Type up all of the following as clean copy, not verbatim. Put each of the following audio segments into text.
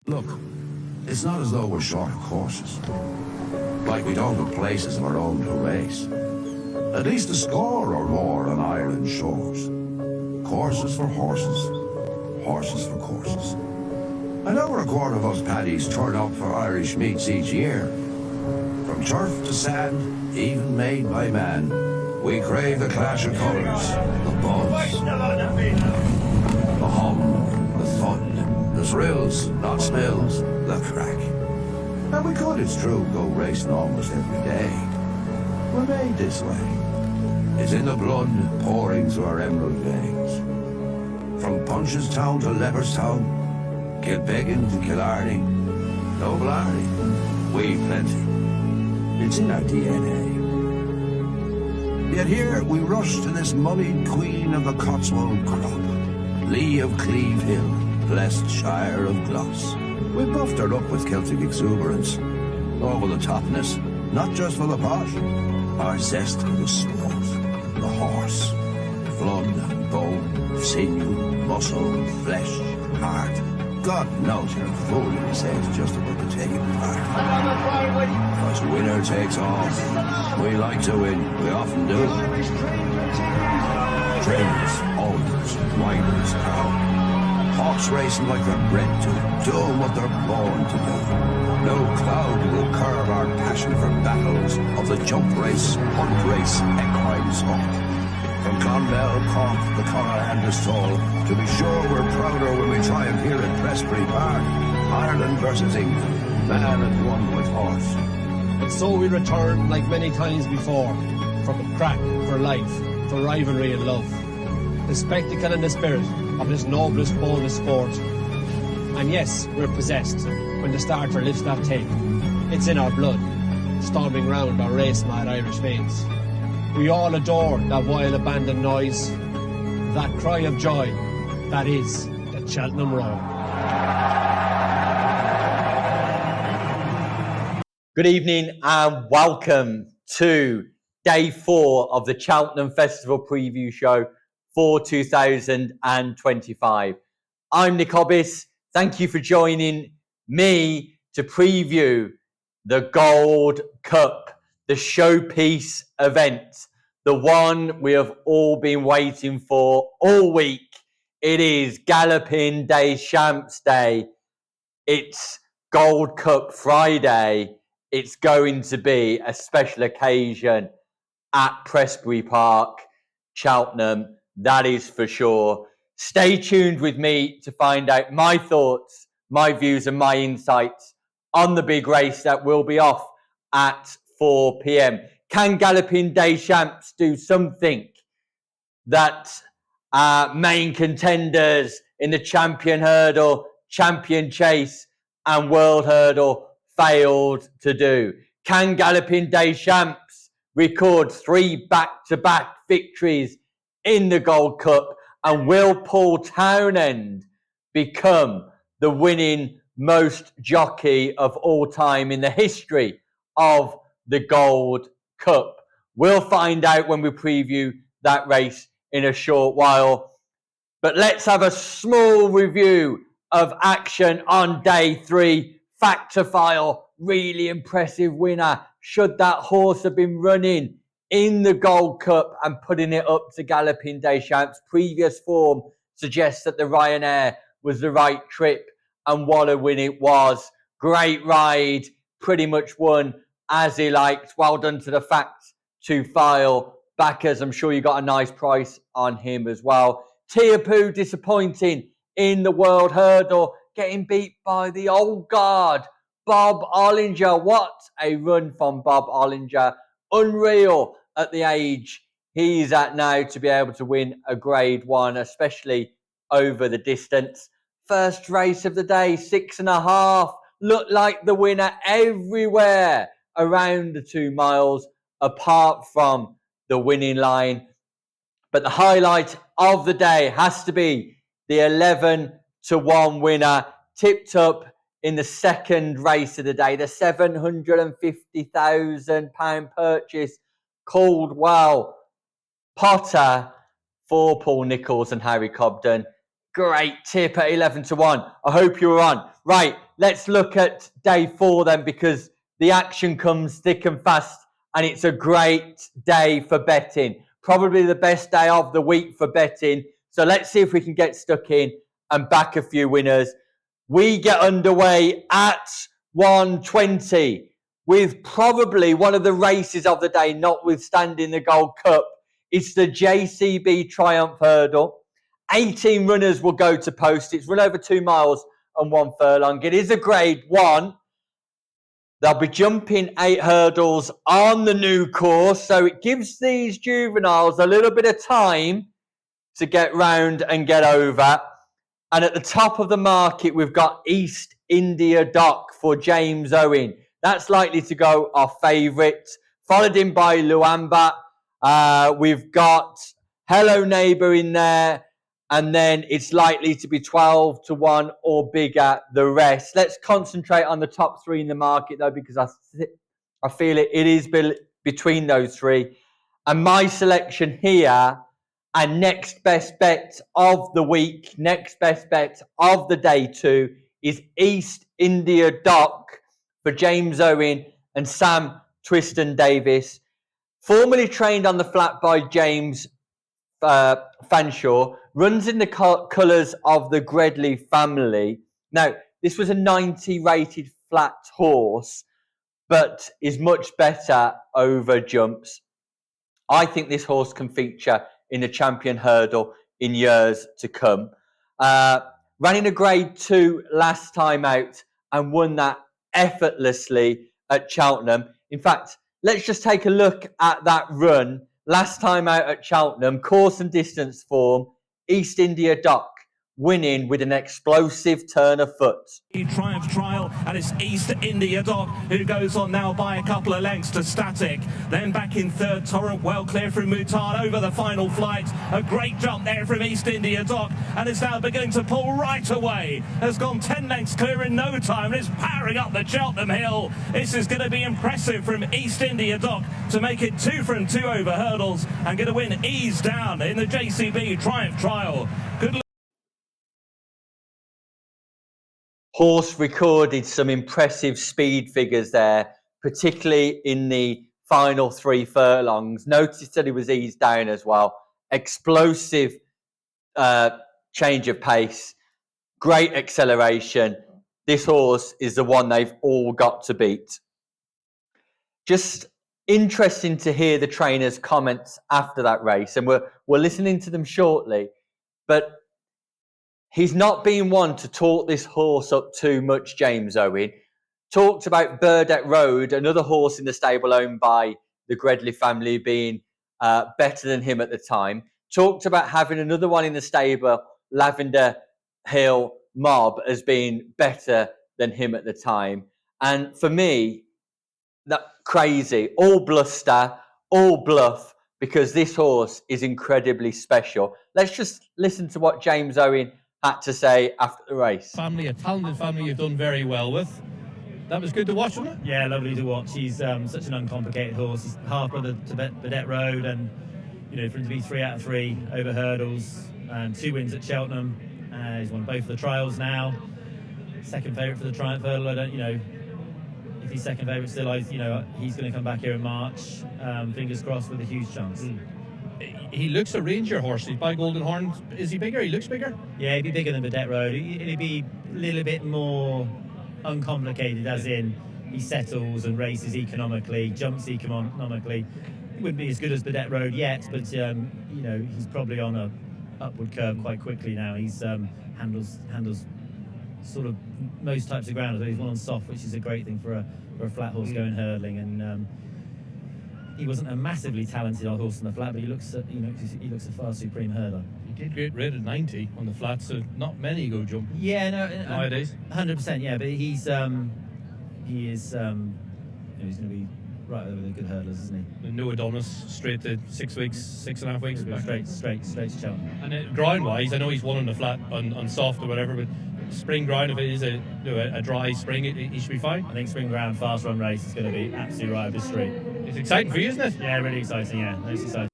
Look, it's not as though we're short of horses. Like we don't have places of our own to race. At least a score or more on Ireland's shores. Courses for horses, horses for courses. And over a quarter of us paddies turn up for Irish meets each year. From turf to sand, even made by man, we crave the clash of colours, the buzz, the hum, the thud, the thrills, not spills, the crack. And we could, it's true, go racing almost every day. We're made this way. It's in the blood pouring through our emerald veins. From Punchestown to Leopardstown, Kilbeggan to Killarney, no blarney, we've plenty. It's in our DNA. Yet here we rush to this muddied queen of the Cotswold crop, Lee of Cleeve Hill, blessed Shire of Gloss. We buffed her up with Celtic exuberance, over the topness, not just for the posh, our zest for the sport, the horse, blood, bone, sinew, muscle, flesh, heart. God knows you're fooling to say it's just about the taking part. Because winner takes all. We like to win. We often do. Trainers, owners, riders, hawks racing like they're bred to, doing what they're born to do. No cloud will curb our passion for battles of the jump race, hunt race, equine sport. From Clonmel, Cork, the Conor and the Stall, to be sure we're prouder when we triumph here at Prestbury Park. Ireland versus England, man and one with horse. And so we return like many times before, from the crack, for life, for rivalry and love. The spectacle and the spirit of this noblest, boldest sport. And yes, we're possessed when the starter lifts that tape. It's in our blood, storming round our race-mad Irish veins. We all adore that wild abandoned noise, that cry of joy, that is the Cheltenham Roar. Good evening and welcome to day 4 of the Cheltenham Festival preview show for 2025. I'm Nick Hobbis. Thank you for joining me to preview the Gold Cup, the showpiece event, the one we have all been waiting for all week. It is Galloping Des Champs Day. It's Gold Cup Friday. It's going to be a special occasion at Prestbury Park, Cheltenham, that is for sure. Stay tuned with me to find out my thoughts, my views and my insights on the big race that will be off at 4 p.m. Can Galloping Des Champs do something that main contenders in the Champion Hurdle, Champion Chase and World Hurdle failed to do? Can Galloping Des Champs record 3 back-to-back victories in the Gold Cup? And will Paul Townend become the winning most jockey of all time in the history of the Gold Cup? We'll find out when we preview that race in a short while. But let's have a small review of action on day 3. Fact to file, really impressive winner. Should that horse have been running in the Gold Cup and putting it up to Galloping Des Champs? Previous form suggests that the Ryanair was the right trip, and what a win it was. Great ride, pretty much won as he liked. Well done to the Fact to File backers. I'm sure you got a nice price on him as well. Teahupoo disappointing in the World Hurdle, getting beat by the old guard, Bob Ollinger. What a run from Bob Ollinger. Unreal at the age he's at now to be able to win a Grade 1, especially over the distance. First race of the day, 6.5. Looked like the winner everywhere around the 2 miles, apart from the winning line. But the highlight of the day has to be the 11-1 winner, tipped up in the second race of the day, the £750,000 purchase, Caldwell Potter for Paul Nicholls and Harry Cobden. Great tip at 11-1. I hope you were on. Right, let's look at day 4 then, because the action comes thick and fast and it's a great day for betting. Probably the best day of the week for betting. So let's see if we can get stuck in and back a few winners. We get underway at 1:20 with probably one of the races of the day, notwithstanding the Gold Cup. It's the JCB Triumph Hurdle. 18 runners will go to post. It's run over 2 miles and 1 furlong. It is a grade 1. They'll be jumping 8 hurdles on the new course, so it gives these juveniles a little bit of time to get round and get over. And at the top of the market, we've got East India Dock for James Owen. That's likely to go our favourite, followed in by Luamba. We've got Hello Neighbour in there, and then it's likely to be 12-1 or bigger, the rest. Let's concentrate on the top 3 in the market, though, because I feel it is between those 3. And my selection here, and next best bet of the week, next best bet of the day 2, is East India Dock for James Owen and Sam Twiston Davis. Formerly trained on the flat by James Fanshawe, runs in the colours of the Gredley family. Now, this was a 90 rated flat horse, but is much better over jumps. I think this horse can feature in the Champion Hurdle in years to come. Ran in a grade 2 last time out and won that effortlessly at Cheltenham. In fact, let's just take a look at that run last time out at Cheltenham. Course and distance form, East India Dock winning with an explosive turn of foot. Triumph Trial, and it's East India Dock who goes on now by a couple of lengths to Static. Then back in third, Torrent well clear from Mutard over the final flight. A great jump there from East India Dock, and it's now beginning to pull right away. Has gone 10 lengths clear in no time, and it's powering up the Cheltenham Hill. This is going to be impressive from East India Dock to make it 2 from 2 over hurdles and going to win ease down in the JCB Triumph Trial. Good. Horse recorded some impressive speed figures there, particularly in the final 3 furlongs. Noticed that he was eased down as well. Explosive change of pace, great acceleration. This horse is the one they've all got to beat. Just interesting to hear the trainer's comments after that race, and we're listening to them shortly, but he's not been one to talk this horse up too much, James Owen. Talked about Burdett Road, another horse in the stable owned by the Gredley family, being better than him at the time. Talked about having another one in the stable, Lavender Hill Mob, as being better than him at the time. And for me, that crazy, all bluster, all bluff, because this horse is incredibly special. Let's just listen to what James Owen had to say after the race. Family, a talented family you've done very well with. That was good to watch, wasn't it? Yeah, lovely to watch. He's such an uncomplicated horse. He's half brother to Burdett Road, and for him to be 3 out of 3 over hurdles and 2 wins at Cheltenham. He's won both of the trials now. Second favourite for the Triumph Hurdle. I don't, if he's second favourite still, he's going to come back here in March. Fingers crossed, with a huge chance. He looks a Ranger horse. He's by Golden Horn. Is he bigger? He looks bigger? Yeah, he'd be bigger than Burdett Road. He'd be a little bit more uncomplicated, as in he settles and races economically, jumps economically. He wouldn't be as good as Burdett Road yet, but he's probably on a upward curve quite quickly now. He's handles sort of most types of ground. He's one on soft, which is a great thing for a flat horse going hurdling. And he wasn't a massively talented horse on the flat, but he looks a far supreme hurler. He did great rate at 90 on the flat, so not many go jump. Yeah, no, nowadays 100%. Yeah, but he is he's going to be right over the good hurdlers, isn't he? No Adonis, straight to 6 weeks, 6.5 weeks. Straight to Cheltenham. And ground-wise, I know he's won on the flat, on soft or whatever, but spring ground, if it is a dry spring, he should be fine. I think spring ground fast run race is going to be absolutely right up his street. It's exciting for you, isn't it? Yeah, really exciting. Yeah, most exciting.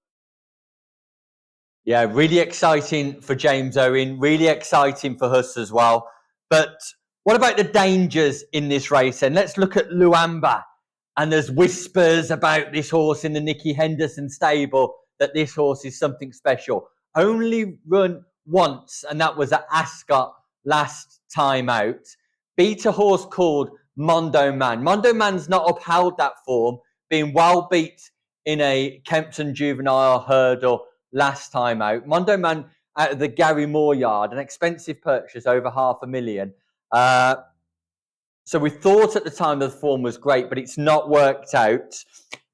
Yeah, really exciting for James Owen, really exciting for us as well. But What about the dangers in this race? And let's look at Luamba. And there's whispers about this horse in the Nicky Henderson stable that this horse is something special. Only run once, and that was at Ascot last time out. Beat a horse called Mondo Man. Mondo Man's not upheld that form, being well beat in a Kempton Juvenile hurdle last time out. Mondo Man out of the Gary Moore yard, an expensive purchase, over $500,000. So we thought at the time that the form was great, but it's not worked out.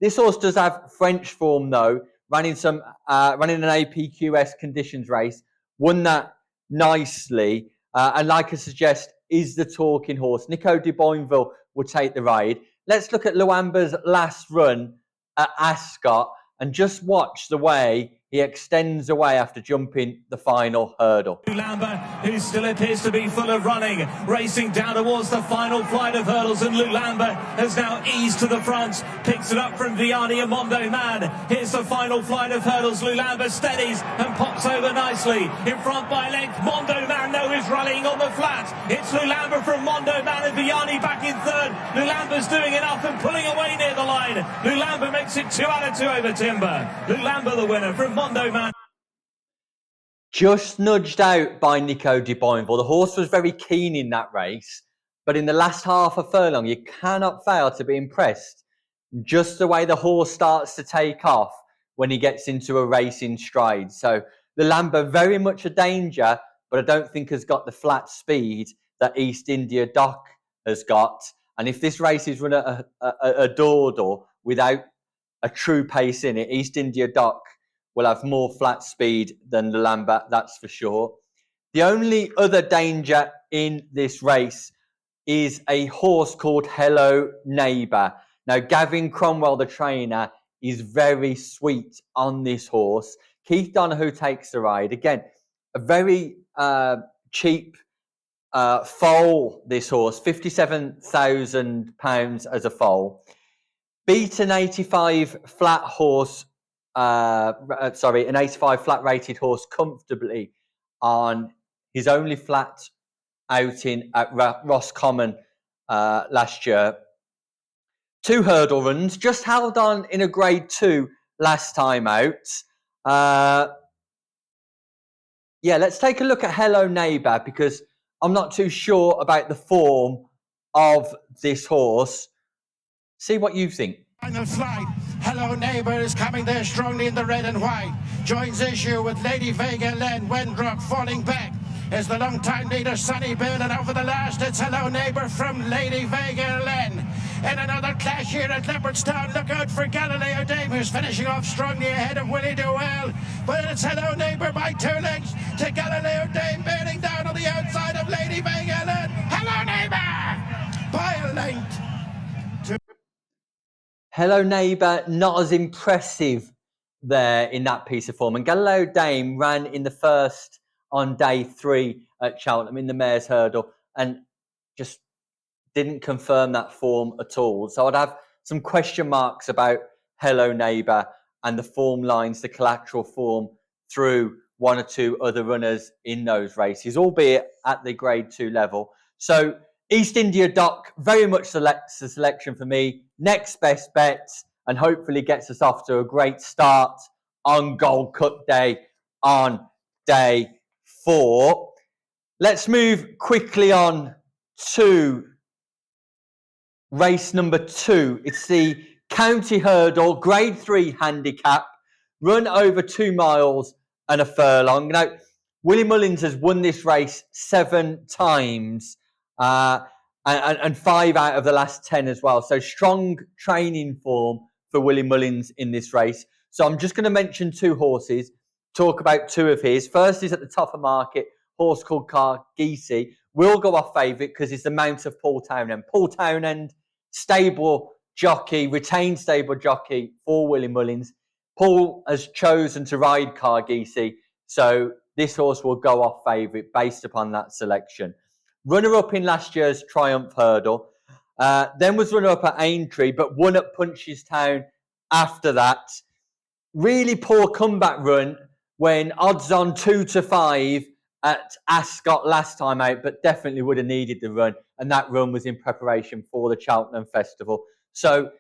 This horse does have French form though. Running an APQS conditions race, won that nicely, and like I suggest, is the talking horse. Nico de Boinville will take the ride. Let's look at Luamba's last run at Ascot and just watch the way he extends away after jumping the final hurdle. Luamba, who still appears to be full of running, racing down towards the final flight of hurdles, and Luamba has now eased to the front, picks it up from Vianney and Mondo Man. Here's the final flight of hurdles. Luamba steadies and pops over nicely. In front by length, Mondo Man though is rallying on the flat. It's Luamba from Mondo Man and Vianney back in third. Lulamba's doing enough and pulling away near the line. Luamba makes it 2 out of 2 over Timber. Luamba the winner from Mondo Man. Just nudged out by Nico de Boinville. The horse was very keen in that race, but in the last half a furlong, you cannot fail to be impressed. Just the way the horse starts to take off when he gets into a racing stride. So Luamba very much a danger, but I don't think has got the flat speed that East India Doc has got. And if this race is run at a dawdle without a true pace in it, East India Doc will have more flat speed than Luamba, that's for sure. The only other danger in this race is a horse called Hello Neighbour. Now, Gavin Cromwell, the trainer, is very sweet on this horse. Keith Donoghue takes the ride. Again, a very cheap foal, this horse, £57,000 as a foal. Beat an 85 flat horse, an 85 flat rated horse comfortably on his only flat outing at Roscommon last year. 2 hurdle runs, just held on in a grade 2 last time out. Let's take a look at Hello Neighbour, because I'm not too sure about the form of this horse. See what you think. Final flight. Hello Neighbour is coming there strongly in the red and white. Joins issue with Lady Vega Len. Wendrock falling back is the long-time leader Sonny Bill, and over the last it's Hello Neighbour from Lady Vega Len. In another clash here at Leopardstown, look out for Galileo Dame, who's finishing off strongly ahead of Willie Dewell. But it's Hello Neighbour by 2 lengths to Galileo Dame, bearing down on the outside of Lady Vega Len. Hello Neighbour by a length. Hello Neighbour, not as impressive there in that piece of form. And Galileo Dame ran in the first on day 3 at Cheltenham in the Mares Hurdle and just didn't confirm that form at all. So I'd have some question marks about Hello Neighbour and the form lines, the collateral form through 1 or 2 other runners in those races, albeit at the grade 2 level. So East India Doc very much selects the selection for me. Next best bet, and hopefully gets us off to a great start on Gold Cup Day on day 4. Let's move quickly on to race number 2. It's the County Hurdle, grade 3 handicap, run over 2 miles and a furlong. Now, Willie Mullins has won this race 7 times. And 5 out of the last 10 as well. So strong training form for Willie Mullins in this race. So I'm just going to mention 2 horses, talk about 2 of his. First is at the top of market, horse called Cargisi. Will go off favourite because it's the mount of Paul Townend. Paul Townend, stable jockey, retained stable jockey for Willie Mullins. Paul has chosen to ride Cargisi. So this horse will go off favourite based upon that selection. Runner-up in last year's Triumph Hurdle. Then was runner-up at Aintree, but won at Punchestown after that. Really poor comeback run when odds on 2 to 5 at Ascot last time out, but definitely would have needed the run. And that run was in preparation for the Cheltenham Festival. So,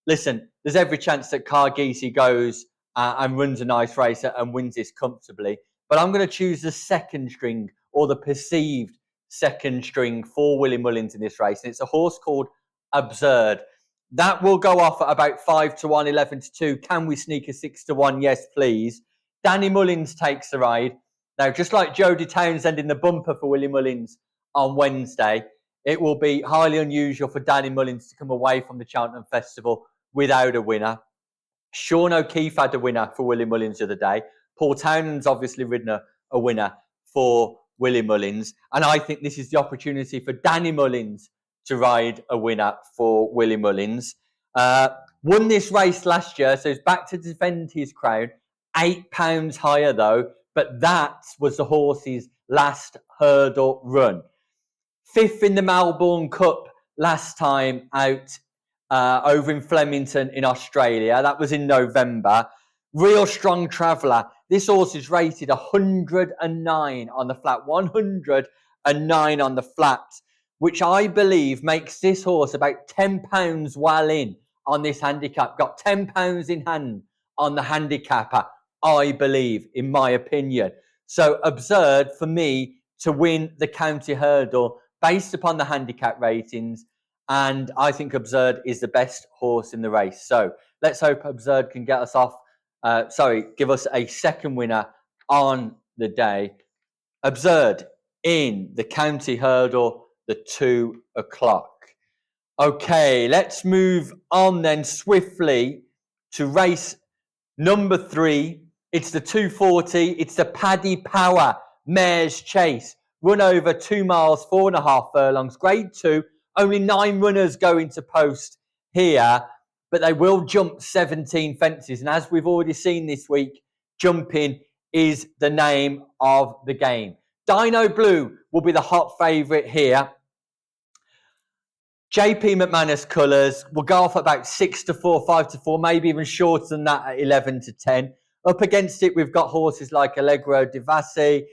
listen, there's every chance that Cargisi goes and runs a nice race and wins this comfortably. But I'm going to choose the second string, or the perceived second string, for Willie Mullins in this race. And it's a horse called Absurd. That will go off at about 5-1, 11-2. Can we sneak a 6-1? Yes, please. Danny Mullins takes the ride. Now, just like Jodie Townsend in the bumper for Willie Mullins on Wednesday, it will be highly unusual for Danny Mullins to come away from the Cheltenham Festival without a winner. Sean O'Keefe had a winner for Willie Mullins the other day. Paul Townend's obviously ridden a winner for Willie Mullins. And I think this is the opportunity for Danny Mullins to ride a winner for Willie Mullins. Won this race last year, so he's back to defend his crown. £8 higher though, but that was the horse's last hurdle run. 5th in the Melbourne Cup last time out over in Flemington in Australia. That was in November. Real strong traveller. This horse is rated 109 on the flat, 109 on the flat, which I believe makes this horse about £10 well in on this handicap. Got £10 in hand on the handicapper, I believe, in my opinion. So Absurd for me to win the county hurdle based upon the handicap ratings. And I think Absurd is the best horse in the race. So let's hope Absurd can get us off. Give us a second winner on the day. Absurd in the county hurdle, the 2 o'clock. Okay, let's move on then swiftly to race number 3. It's the 240. It's the Paddy Power Mares Chase. Run over 2 miles, 4.5 furlongs, grade 2. Only 9 runners go into post here, but they will jump 17 fences. And as we've already seen this week, jumping is the name of the game. Dino Blue will be the hot favourite here. JP McManus colours will go off about 6-4, 5-4, maybe even shorter than that at 11-10. Up against it, we've got horses like Allegro Devassi,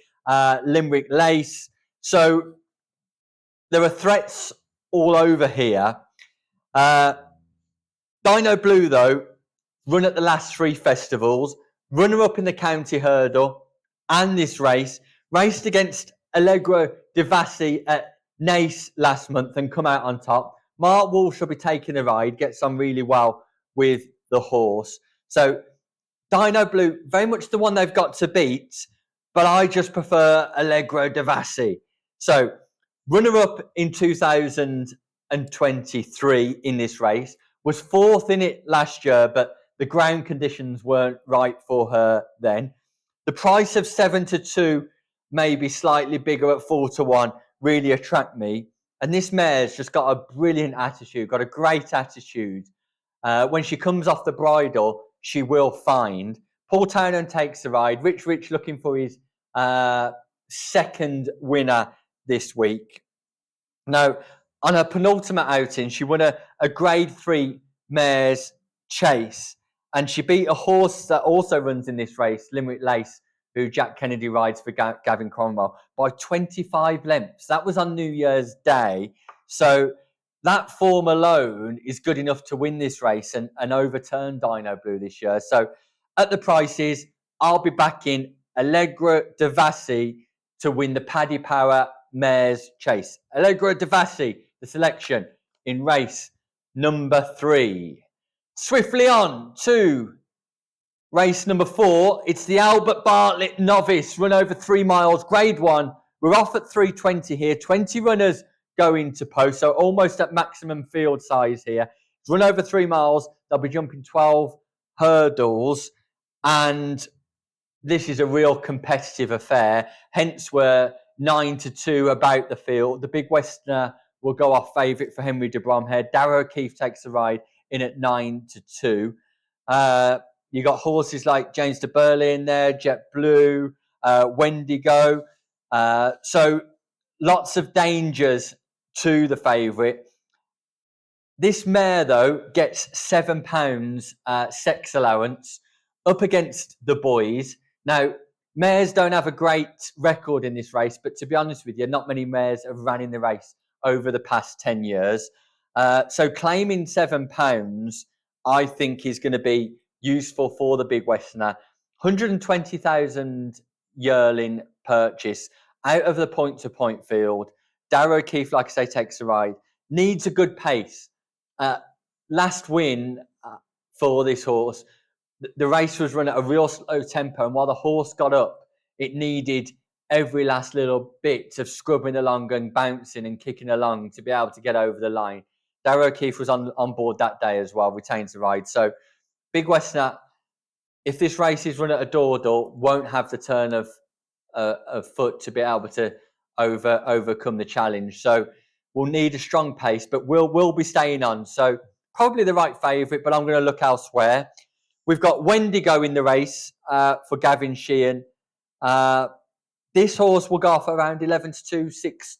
Limerick Lace. So there are threats all over here. Dino Blue, though, run at the last 3 festivals, runner-up in the county hurdle and this race, raced against Allegro Devassi at Naas last month and come out on top. Mark Walsh will be taking the ride, gets on really well with the horse. So Dino Blue, very much the one they've got to beat, but I just prefer Allegro Devassi. So runner-up in 2023 in this race, was 4th in it last year, but the ground conditions weren't right for her then. The price of 7-2, maybe slightly bigger at 4-1, really attract me. And this mare's just got a brilliant attitude, got a great attitude. When she comes off the bridle, she will find. Paul Townend takes the ride. Rich looking for his second winner this week. Now, on her penultimate outing, she won a grade 3 mare's chase. And she beat a horse that also runs in this race, Limerick Lace, who Jack Kennedy rides for Gavin Cromwell, by 25 lengths. That was on New Year's Day. So that form alone is good enough to win this race and overturn Dino Blue this year. So at the prices, I'll be backing Allegro Devassi to win the Paddy Power Mares Chase. Allegro Devassi, the selection in race number 3. Swiftly on to race number 4, it's the Albert Bartlett Novice, run over 3 miles, grade 1. We're off at 3:20 here. 20 runners go into post, so almost at maximum field size here. It's run over 3 miles. They'll be jumping 12 hurdles, and this is a real competitive affair. Hence, we're 9-2 about the field. The Big Westerner will go off favourite for Henry de Bromhead. Darrow O'Keefe takes the ride in at 9-2. You got horses like James de Burley in there, Jet Blue, Wendigo. So lots of dangers to the favourite. This mare, though, gets £7 sex allowance up against the boys. Now, Mares don't have a great record in this race, but to be honest with you, not many mares have ran in the race over the past 10 years. So claiming £7, I think, is going to be useful for the Big Westerner. 120,000 yearling purchase out of the point-to-point field. Darrow O'Keefe, like I say, takes a ride. Needs a good pace. Last win for this horse, the race was run at a real slow tempo, and while the horse got up, it needed every last little bit of scrubbing along and bouncing and kicking along to be able to get over the line. Darrow O'Keefe was on board that day as well, retains the ride. So Big Westerner, if this race is run at a door, won't have the turn of foot to be able to overcome the challenge. So we'll need a strong pace, but we'll be staying on. So probably the right favourite, but I'm going to look elsewhere. We've got Wendigo in the race for Gavin Sheehan. This horse will go off around 11-2,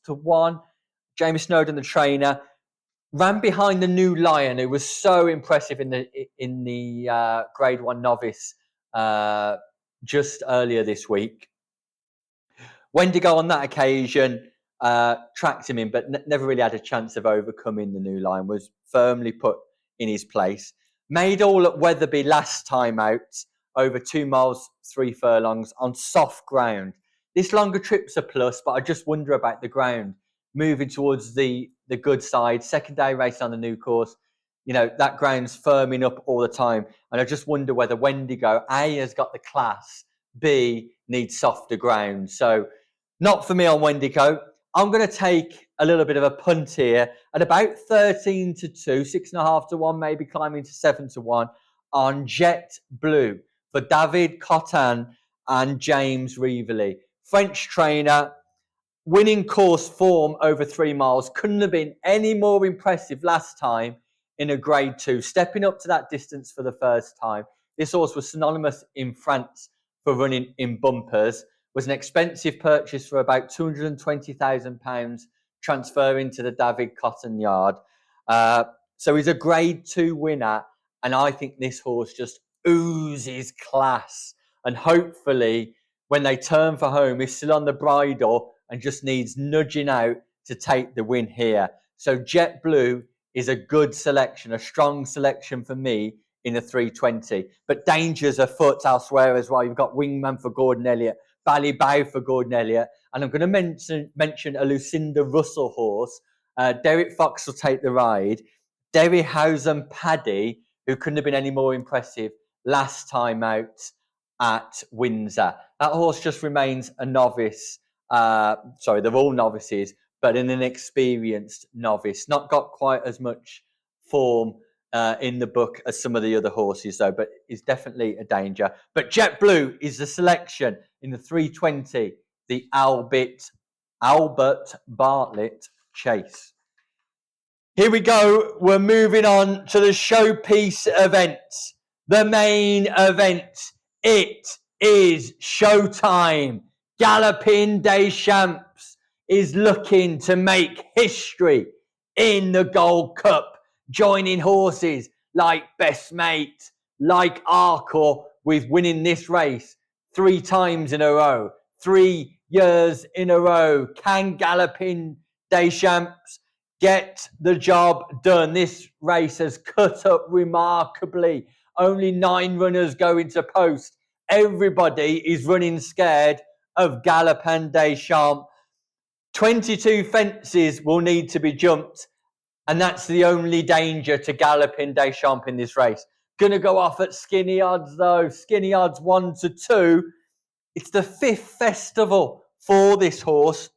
6-1. Jamie Snowden, the trainer, ran behind the New Lion, who was so impressive in the Grade 1 novice just earlier this week. Wendigo on that occasion tracked him in, but never really had a chance of overcoming the New Lion, was firmly put in his place. Made all at Wetherby last time out, over 2 miles, 3 furlongs on soft ground. This longer trip's a plus, but I just wonder about the ground. Moving towards the good side, second day race on the new course, that ground's firming up all the time. And I just wonder whether Wendigo, A, has got the class, B, needs softer ground. So not for me on Wendigo. I'm going to take a little bit of a punt here at about 13-2, 6.5-1, maybe climbing to 7-1 on Jet Blue for David Cotton and James Reevely. French trainer, winning course form over 3 miles. Couldn't have been any more impressive last time in a Grade 2, stepping up to that distance for the first time. This horse was synonymous in France for running in bumpers, was an expensive purchase for about £220,000, transferring to the David Cotton yard. So he's a Grade 2 winner, and I think this horse just oozes class. And hopefully, when they turn for home, he's still on the bridle and just needs nudging out to take the win here. So Jet Blue is a good selection, a strong selection for me in a 320. But dangers afoot elsewhere as well. You've got Wingman for Gordon Elliott, Ballybow for Gordon Elliott, and I'm going to mention a Lucinda Russell horse. Derek Fox will take the ride. Derryhausen Paddy, who couldn't have been any more impressive last time out at Windsor. That horse just remains a novice. Sorry, they're all novices, but an inexperienced novice. Not got quite as much form in the book as some of the other horses, though, but is definitely a danger. But Jet Blue is the selection in the 320, the Albert Bartlett Chase. Here we go. We're moving on to the showpiece event, the main event. It is showtime. Galloping Des Champs is looking to make history in the Gold Cup, joining horses like Best Mate, like Arkle, with winning this race 3 times in a row, 3 years in a row. Can Galloping Des Champs get the job done? This race has cut up remarkably. Only 9 runners go into post. Everybody is running scared of Gallopin Des Champs. 22 fences will need to be jumped, and that's the only danger to Gallopin Des Champs in this race. Going to go off at skinny odds, though. Skinny odds 1-2. It's the 5th festival for this horse,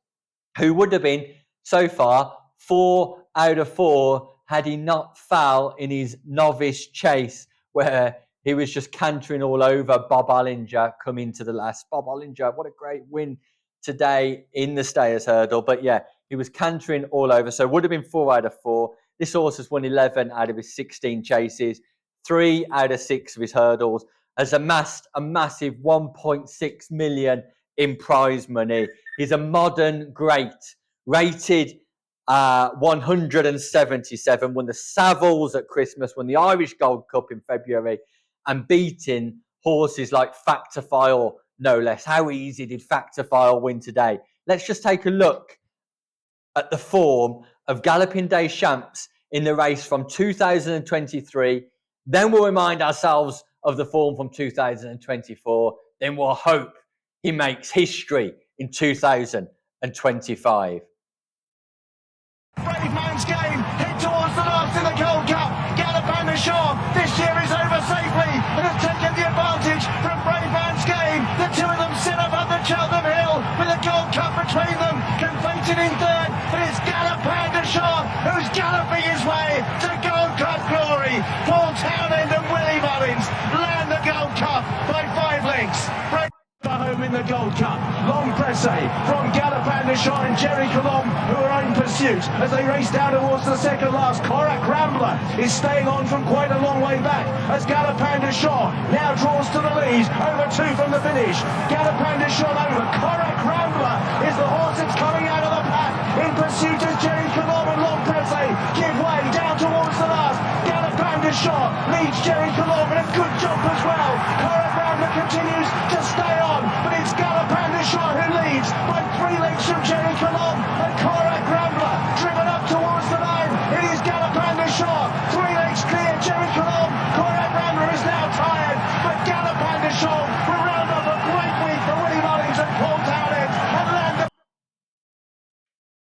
who would have been, so far, 4 out of 4 had he not foul in his novice chase, where he was just cantering all over Bob Ollinger coming to the last. Bob Ollinger, what a great win today in the Stayers Hurdle. But yeah, he was cantering all over. So would have been 4 out of 4. This horse has won 11 out of his 16 chases, 3 out of 6 of his hurdles, has amassed a massive 1.6 million in prize money. He's a modern great, rated 177, won the Savills at Christmas, won the Irish Gold Cup in February, and beating horses like Factor File, no less. How easy did Factor File win today? Let's just take a look at the form of Galloping Des Champs in the race from 2023. Then we'll remind ourselves of the form from 2024. Then we'll hope he makes history in 2025. Brave Man's Game head towards the last in the Gold Cup. Galopin Des Champs this year is over safely and has taken the advantage from Brave Man's Game. The two of them sit up on the Cheltenham Hill with the Gold Cup between them, conflated in third. But it's Galopin Des Champs who's galloping his way to Gold Cup glory. Paul Townend and Willie Mullins land the Gold Cup by 5 lengths. Home in the Gold Cup. Long presse from Galopin Des Champs and Jerry Colombe, who are in pursuit as they race down towards the second last. Corac Rambler is staying on from quite a long way back as Galopin Des Champs now draws to the lead over 2 from the finish. Galopin Des Champs over. Corac Rambler is the horse that's coming out of the pack in pursuit as Jerry Colombe and Long presse give way down towards the last. Galopin Des Champs leads Jerry Colombe in a good jump as well. Corac Rambler continues to stay on, but it's Galopin Des Champs who leads by 3 lengths from Jerry Colombe and Corac Rambler driven up towards the line. It is Galopin Des Champs, 3 lengths clear. Jerry Colombe, Corac Rambler is now tired, but Galopin Des Champs will round up a great week for Willie Mullins and Paul Townend and land the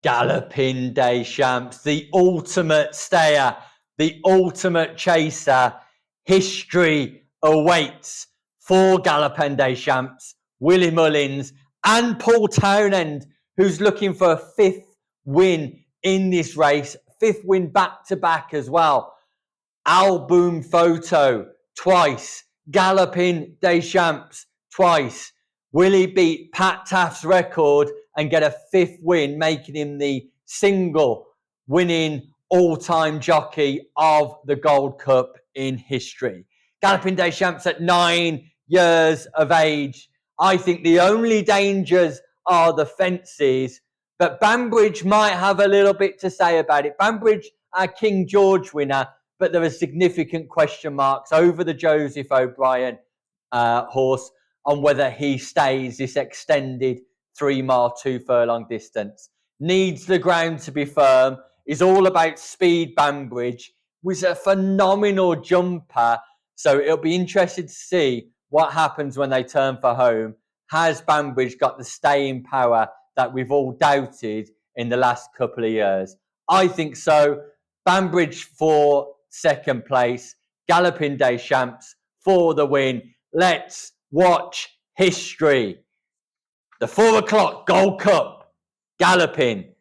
Galloping Des Champs, the ultimate stayer, the ultimate chaser. History awaits for Gallopin Des Champs, Willie Mullins and Paul Townend, who's looking for a 5th win in this race, 5th win back-to-back as well. Album Photo twice, Gallopin Des Champs twice. Will he beat Pat Taft's record and get a 5th win, making him the single winning all-time jockey of the Gold Cup in history? Gallopin Des Champs at 9 years of age. I think the only dangers are the fences, but Banbridge might have a little bit to say about it. Banbridge, our King George winner, but there are significant question marks over the Joseph O'Brien horse on whether he stays this extended 3-mile, 2-furlong distance. Needs the ground to be firm. Is all about speed. Banbridge was a phenomenal jumper, so it'll be interesting to see what happens when they turn for home. Has Banbridge got the staying power that we've all doubted in the last couple of years? I think so. Banbridge for 2nd place. Gallopin Des Champs for the win. Let's watch history. The 4 o'clock Gold Cup. Gallopin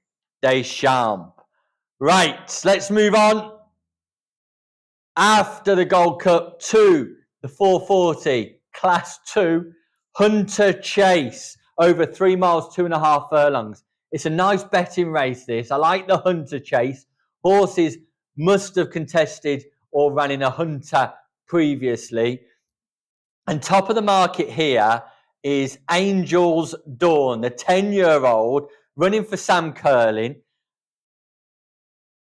Des Champs. Right, let's move on. After the Gold Cup to the 440 Class 2 Hunter Chase over 3 miles, 2.5 furlongs. It's a nice betting race, this. I like the Hunter Chase. Horses must have contested or ran in a Hunter previously. And top of the market here is Angel's Dawn, the 10-year-old running for Sam Curlin.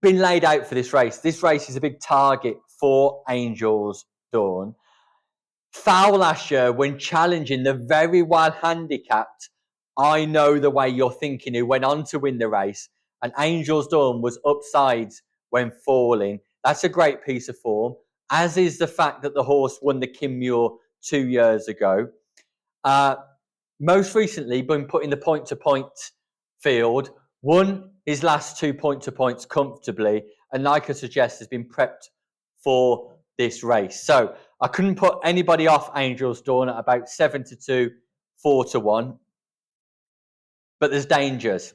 Been laid out for this race. This race is a big target for Angel's Dawn. Foul last year when challenging the very well handicapped I Know the Way You're Thinking, who went on to win the race, and Angel's Dawn was upsides when falling. That's a great piece of form, as is the fact that the horse won the Kinmure 2 years ago. Most recently been put in the point-to-point field, won his last 2 point-to-points comfortably, and like I suggest, has been prepped for this race. So I couldn't put anybody off Angel's Dawn at about 7-2, 4-1. But there's dangers.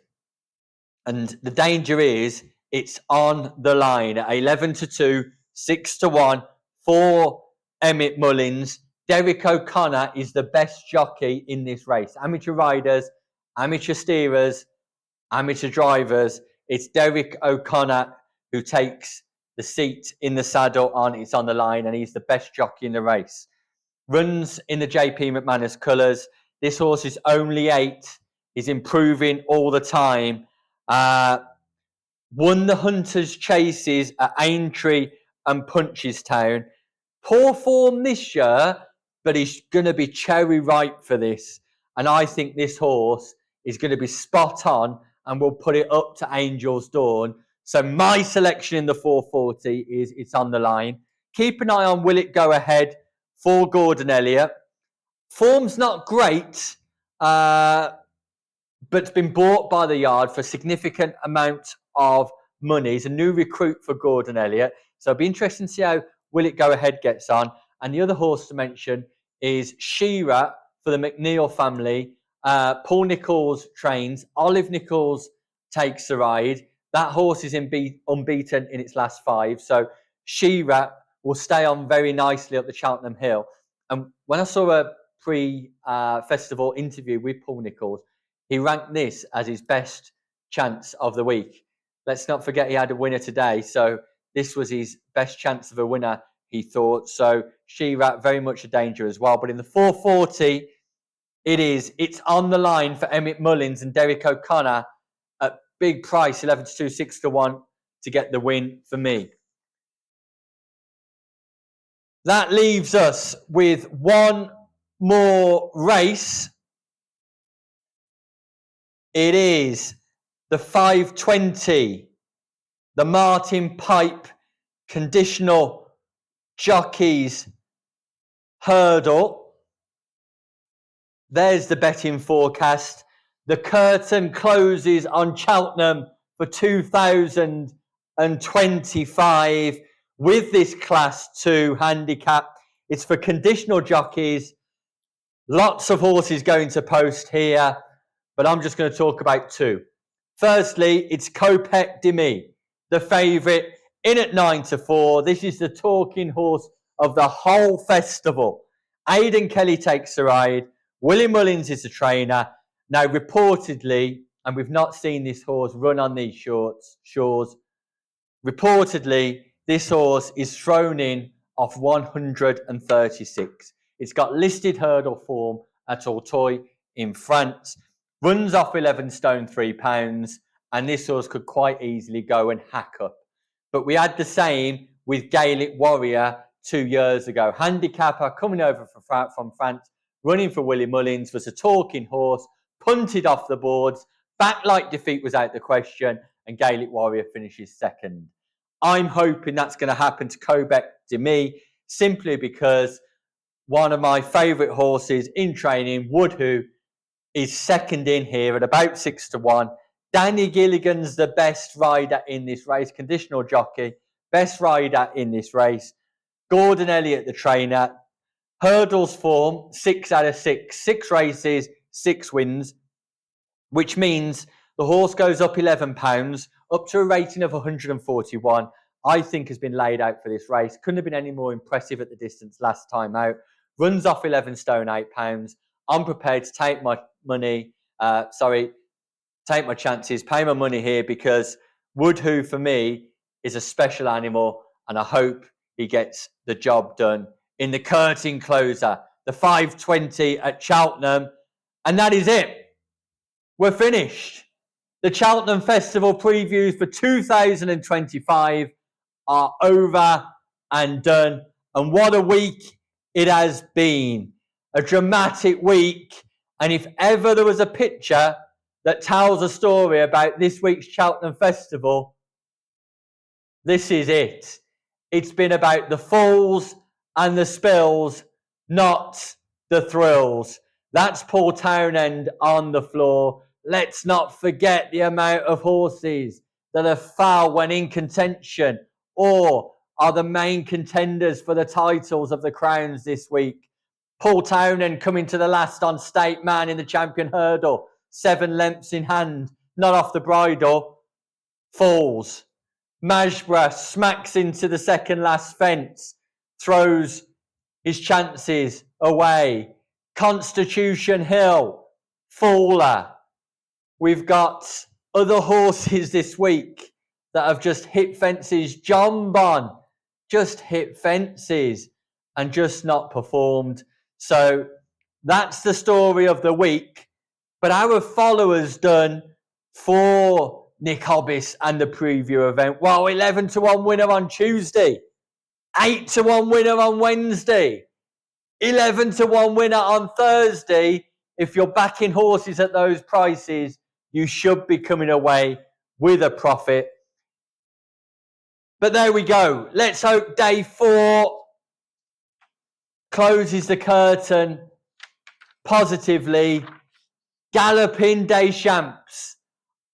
And the danger is it's on the line at 11-2, 6-1 for Emmett Mullins. Derek O'Connor is the best jockey in this race. Amateur riders, amateur steerers, amateur drivers. It's Derek O'Connor who takes the seat in the saddle on. It's on the line, and he's the best jockey in the race. Runs in the JP McManus colours. This horse is only 8. He's improving all the time. Won the Hunters Chases at Aintree and Punchestown. Poor form this year, but he's going to be cherry ripe for this. And I think this horse is going to be spot on, and we'll put it up to Angel's Dawn. So my selection in the 440 is It's On The Line. Keep an eye on Will It Go Ahead for Gordon Elliott. Form's not great, but it's been bought by the yard for a significant amount of money. He's a new recruit for Gordon Elliott. So it'll be interesting to see how Will It Go Ahead gets on. And the other horse to mention is Shira for the McNeil family. Paul Nichols trains. Olive Nichols takes the ride. That horse is unbeaten in its last 5. So Shira will stay on very nicely up the Cheltenham Hill. And when I saw a pre-festival interview with Paul Nichols, he ranked this as his best chance of the week. Let's not forget he had a winner today. So this was his best chance of a winner, he thought. So Shira very much a danger as well. But in the 440, it's On The Line for Emmett Mullins and Derek O'Connor at big price, 11 to 2, 6 to 1 to get the win for me. That leaves us with one more race. It is the 520, the Martin Pipe Conditional Jockeys Hurdle. There's the betting forecast. The curtain closes on Cheltenham for 2025 with this Class 2 handicap. It's for conditional jockeys. Lots of horses going to post here, but I'm just going to talk about 2. Firstly, it's Kopek Demi, the favourite, in at 9 to 4. This is the talking horse of the whole festival. Aidan Kelly takes the ride. Willie Mullins is the trainer. Now, reportedly, and we've not seen this horse run on these shores, reportedly, this horse is thrown in off 136. It's got listed hurdle form at Auteuil in France. Runs off 11 stone 3 pounds, and this horse could quite easily go and hack up. But we had the same with Gaelic Warrior 2 years ago. Handicapper coming over from France, running for Willie Mullins, was a talking horse, punted off the boards, backlight defeat was out the question, and Gaelic Warrior finishes second. I'm hoping that's going to happen to Kopek Demi, simply because one of my favourite horses in training, Woodhoo, is second in here at about 6 to 1. Danny Gilligan's the best rider in this race, conditional jockey, best rider in this race. Gordon Elliott, the trainer. Hurdles form, 6 out of 6. 6 races, 6 wins, which means the horse goes up £11, up to a rating of 141. I think has been laid out for this race. Couldn't have been any more impressive at the distance last time out. Runs off 11 stone 8 pounds. I'm prepared to take my money, take my chances, pay my money here, because Woodhoo for me is a special animal, and I hope he gets the job done in the curtain closer, the 520 at Cheltenham. And that is it. We're finished. The Cheltenham Festival previews for 2025 are over and done. And what a week it has been. A dramatic week. And if ever there was a picture that tells a story about this week's Cheltenham Festival, this is it. It's been about the falls and the spills, not the thrills. That's Paul Townend on the floor. Let's not forget the amount of horses that are foul when in contention or are the main contenders for the titles of the crowns this week. Paul Townend coming to the last on State Man in the champion hurdle. 7 lengths in hand, not off the bridle. Falls. Majbra smacks into the second last fence. Throws his chances away. Constitution Hill. Faller. We've got other horses this week that have just hit fences. John Bon just hit fences and just not performed. So that's the story of the week. But our followers done for Nick Hobbis and the preview event. Well, 11 to 1 winner on Tuesday. 8 to 1 winner on Wednesday. 11-1 winner on Thursday. If you're backing horses at those prices, you should be coming away with a profit. But there we go. Let's hope day 4 closes the curtain positively. Galloping Des Champs.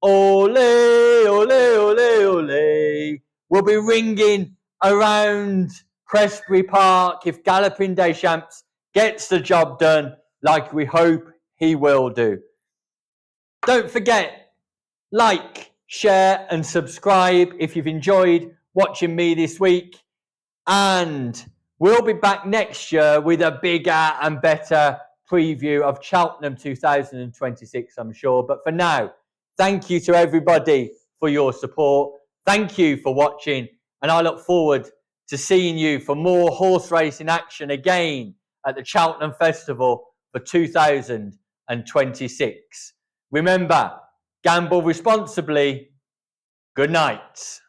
Ole, ole, ole, ole. We'll be ringing around Prestbury Park if Galloping Des Champs gets the job done like we hope he will do. Don't forget, like, share and subscribe if you've enjoyed watching me this week. And we'll be back next year with a bigger and better preview of Cheltenham 2026, I'm sure. But for now, thank you to everybody for your support. Thank you for watching. And I look forward to seeing you for more horse racing action again at the Cheltenham Festival for 2026. Remember, gamble responsibly. Good night.